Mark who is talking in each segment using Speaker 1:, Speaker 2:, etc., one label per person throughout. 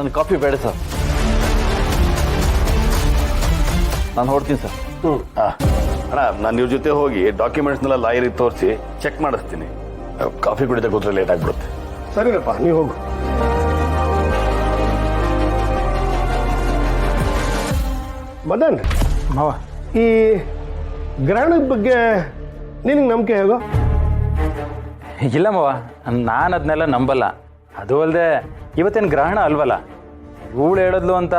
Speaker 1: ನನಗೆ ಕಾಫಿ ಬೇಡ ಸರ್, ನಾನು ಹೊಡ್ತೀನಿ ಸರ್.
Speaker 2: ಅಣ್ಣ ನಾನು ಇವ್ರ ಜೊತೆ ಹೋಗಿ ಡಾಕ್ಯುಮೆಂಟ್ಸ್ನೆಲ್ಲ ಲಾಯರಿಗೆ ತೋರಿಸಿ ಚೆಕ್ ಮಾಡಿಸ್ತೀನಿ. ಕಾಫಿ ಕುಡಿದ ಕೂತ್ರೆ ಲೇಟ್ ಆಗ್ಬಿಡುತ್ತೆ.
Speaker 3: ಸರಿನಪ್ಪ, ನೀವು ಹೋಗು. ಮದನ್,
Speaker 4: ಮಾವ,
Speaker 3: ಈ ಗ್ರಹಣದ ಬಗ್ಗೆ ನಿನಗೆ ನಂಬಿಕೆ ಹೇಗೋ?
Speaker 4: ಇಲ್ಲ ಮಾವ, ನಾನು ಅದನ್ನೆಲ್ಲ ನಂಬಲ್ಲ. ಅದು ಅಲ್ಲದೆ ಇವತ್ತೇನು ಗ್ರಹಣ ಅಲ್ವಲ್ಲ, ಇವಳು ಹೇಳಿದ್ಲು ಅಂತ.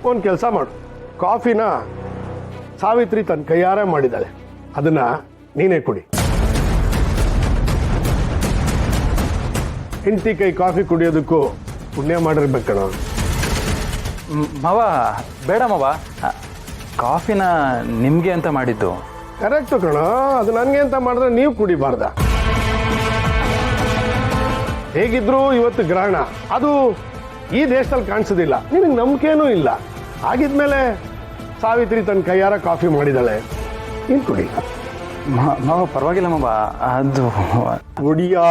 Speaker 3: ಒಂದು ಕೆಲಸ ಮಾಡು, ಕಾಫಿನ ಸಾವಿತ್ರಿ ತನ್ನ ಕೈಯಾರೆ ಮಾಡಿದ್ದಾಳೆ, ಅದನ್ನ ನೀನೇ ಕುಡಿ. ಹೆಂಡತಿ ಕೈ ಕಾಫಿ ಕುಡಿಯೋದಕ್ಕೂ ಪುಣ್ಯ ಮಾಡಿರ್ಬೇಕಣ.
Speaker 4: ಮಾವ ಬೇಡ ಮಾವ, ಕಾಫಿನ ನಿಮಗೆ ಅಂತ ಮಾಡಿದ್ದು.
Speaker 3: ಕರೆಕ್ಟು ಕಣ, ಅದು ನನಗೆ ಅಂತ ಮಾಡಿದ್ರೆ ನೀವು ಕುಡಿಬಾರ್ದ. ಹೇಗಿದ್ರು ಇವತ್ತು ಗ್ರಹಣ, ಅದು ಈ ದೇಶದಲ್ಲಿ ಕಾಣಿಸೋದಿಲ್ಲ, ನಿನಗೆ ನಂಬಿಕೆನೂ ಇಲ್ಲ. ಆಗಿದ್ಮೇಲೆ ಸಾವಿತ್ರಿ ತನ್ನ ಕೈಯಾರ ಕಾಫಿ ಮಾಡಿದಾಳೆ, ನೀನು ಕುಡಿ.
Speaker 4: ಮಾವ ಪರವಾಗಿಲ್ಲ ಮಾವ, ಅದು
Speaker 3: ಕುಡಿಯಾ.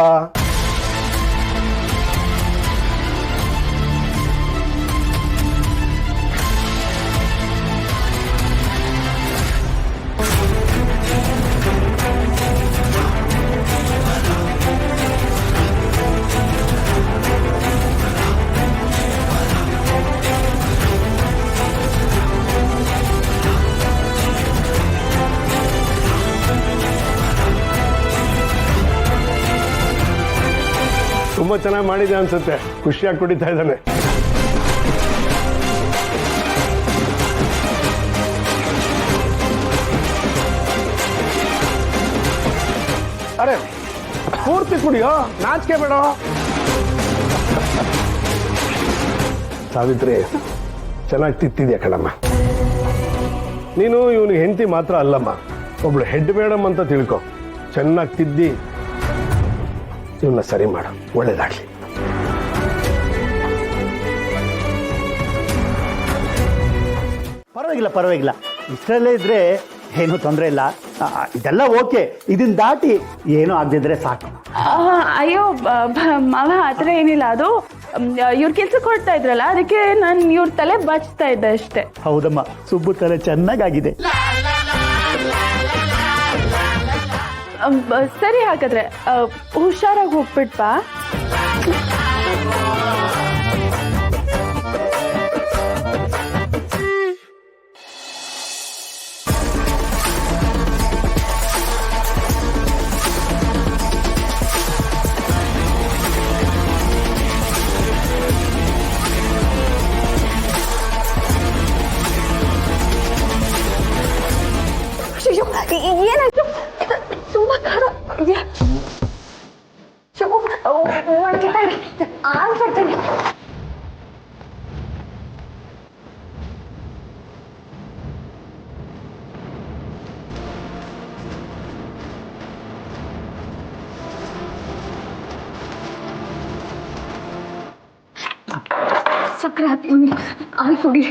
Speaker 3: ತುಂಬಾ ಚೆನ್ನಾಗಿ ಮಾಡಿದೆ ಅನ್ಸುತ್ತೆ, ಖುಷಿಯಾಗಿ ಕುಡಿತಾ ಇದ್ದಾನೆ. ಅರೆ ಪೂರ್ತಿ ಕುಡಿಯೋ, ನಾಚಿಕೆ ಬೇಡ. ಸಾವಿತ್ರಿ ಚೆನ್ನಾಗಿ ತಿತ್ತಿದ್ಯಾ ಕಣಮ್ಮ. ನೀನು ಇವನಿಗೆ ಹೆಂಡತಿ ಮಾತ್ರ ಅಲ್ಲಮ್ಮ, ಒಬ್ಳು ಹೆಡ್ ಮೇಡಮ್ ಅಂತ ತಿಳ್ಕೊ. ಚೆನ್ನಾಗಿ ತಿದ್ದಿ ಇವನ್ನ ಸರಿ ಮಾಡು, ಒಳ್ಳೇದಾಗ್ಲಿ.
Speaker 5: ಪರವಾಗಿಲ್ಲ, ಇಷ್ಟರಲ್ಲೇ ಇದ್ರೆ ಏನೂ ತೊಂದರೆ ಇಲ್ಲ. ಇದೆಲ್ಲ ಓಕೆ, ಇದನ್ನ ದಾಟಿ ಏನೂ ಆಗದಿದ್ರೆ ಸಾಕು.
Speaker 6: ಅಯ್ಯೋ ಮಾವ, ಆ ಥರ ಏನಿಲ್ಲ. ಅದು ಇವ್ರ ಕೆಲ್ಸಕ್ಕೆ ಹೊರಡ್ತಾ ಇದ್ರಲ್ಲ, ಅದಕ್ಕೆ ನಾನು ಇವ್ರ ತಲೆ ಬಾಚ್ತಾ ಇದ್ದೆ ಅಷ್ಟೇ.
Speaker 5: ಹೌದಮ್ಮ, ಸುಬ್ಬು ತಲೆ ಚೆನ್ನಾಗಾಗಿದೆ.
Speaker 6: ಸರಿ, ಹಾಗಾದ್ರೆ ಹುಷಾರಾಗಿ ಹೋಗ್ಬಿಟ್ಪಾ. ಏನಾಯ್ತು? ತುಂಬಾ ಖಾರ ಆಗ್ಬಿಡ್ತೇನೆ. ಸಕ್ಕರೆ ಹಾಕ್ತೀನಿ, ಆಯ್ ಕುಡಿ,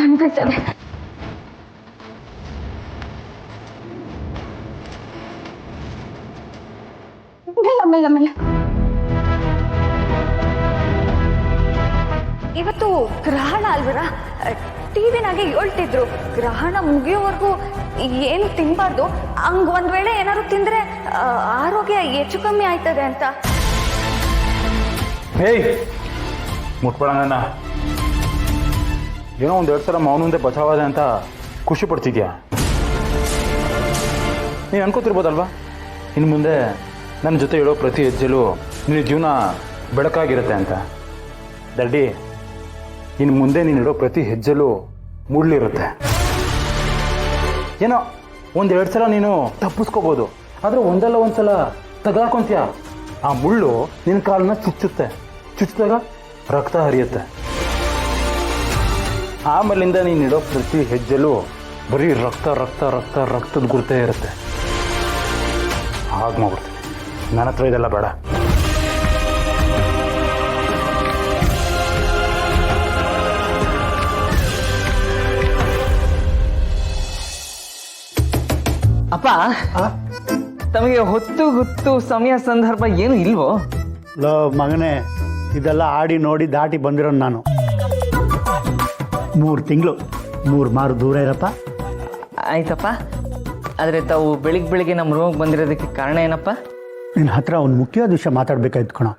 Speaker 6: ಅನ್ಬೇಕದೆ. ಆಮೇಲೆ
Speaker 7: ಇವತ್ತು ಗ್ರಹಣ ಅಲ್ವರ, ಟಿವಿನಾಗೆ ಹೇಳ್ತಿದ್ರು ಗ್ರಹಣ ಮುಗಿಯೋವರೆಗೂ ಏನು ತಿನ್ಬಾರ್ದು, ಹಂಗ್ ಒಂದ್ ವೇಳೆ ಏನಾದ್ರು ತಿಂದ್ರೆ ಆರೋಗ್ಯ ಹೆಚ್ಚು ಕಮ್ಮಿ ಆಯ್ತದೆ ಅಂತ.
Speaker 4: ಹೇಯ್ ಮುಟ್ಬೇಡ ನನ್ನ. ಏನೋ ಒಂದೆರಡು ಸಲ ಮೌನಂದೆ ಬಚಾವಾದೆ ಅಂತ ಖುಷಿ ಪಡ್ತಿದ್ಯಾ? ನೀನು ಅನ್ಕೋತಿರ್ಬೋದಲ್ವಾ, ಇನ್ನು ಮುಂದೆ ನನ್ನ ಜೊತೆ ಹೇಳೋ ಪ್ರತಿ ಹೆಜ್ಜೆಲೂ ನಿನ್ನ ಜೀವನ ಬೆಳಕಾಗಿರುತ್ತೆ ಅಂತ. ದಡ್ಡಿ, ಇನ್ನು ಮುಂದೆ ನೀನು ಇಡೋ ಪ್ರತಿ ಹೆಜ್ಜೆಲೂ ಮುಳ್ಳಿರುತ್ತೆ. ಏನೋ ಒಂದೆರಡು ಸಲ ನೀನು ತಪ್ಪಿಸ್ಕೋಬೋದು, ಆದರೆ ಒಂದಲ್ಲ ಒಂದ್ಸಲ ತಗಾಕೊಂತೀಯ. ಆ ಮುಳ್ಳು ನಿನ್ನ ಕಾಲನ್ನ ಚುಚ್ಚಿದಾಗ ರಕ್ತ ಹರಿಯುತ್ತೆ. ಆಮೇಲಿಂದ ನೀನು ಇಡೋ ಪ್ರತಿ ಹೆಜ್ಜೆಲೂ ಬರೀ ರಕ್ತದ ಗುರುತೇ ಇರುತ್ತೆ. ಹಾಗೆ ಮಾಡ್ಬಿಡ್ತೀನಿ. ನನ್ನ ಹತ್ರ ಇದೆಲ್ಲ ಬೇಡ.
Speaker 8: ಅಪ್ಪ, ತಮಗೆ ಹೊತ್ತು ಸಮಯ ಸಂದರ್ಭ ಏನು ಇಲ್ವೋ?
Speaker 5: ಲೋ ಮಗನೇ, ಇದೆಲ್ಲ ಆಡಿ ನೋಡಿ ದಾಟಿ ಬಂದಿರೋ ನಾನು 3 ತಿಂಗಳು 3 ಮಾರು ದೂರ ಇರಪ್ಪ.
Speaker 8: ಆಯ್ತಪ್ಪ. ಆದರೆ ತಾವು ಬೆಳಿಗ್ಗೆ ನಮ್ಮ ರೂಮಿಗೆ ಬಂದಿರೋದಕ್ಕೆ ಕಾರಣ ಏನಪ್ಪ?
Speaker 5: ನಿನ್ನ ಹತ್ರ ಒಂದು ಮುಖ್ಯವಾದ ವಿಷಯ ಮಾತಾಡ್ಬೇಕಾಯ್ತು ಕಣೋ.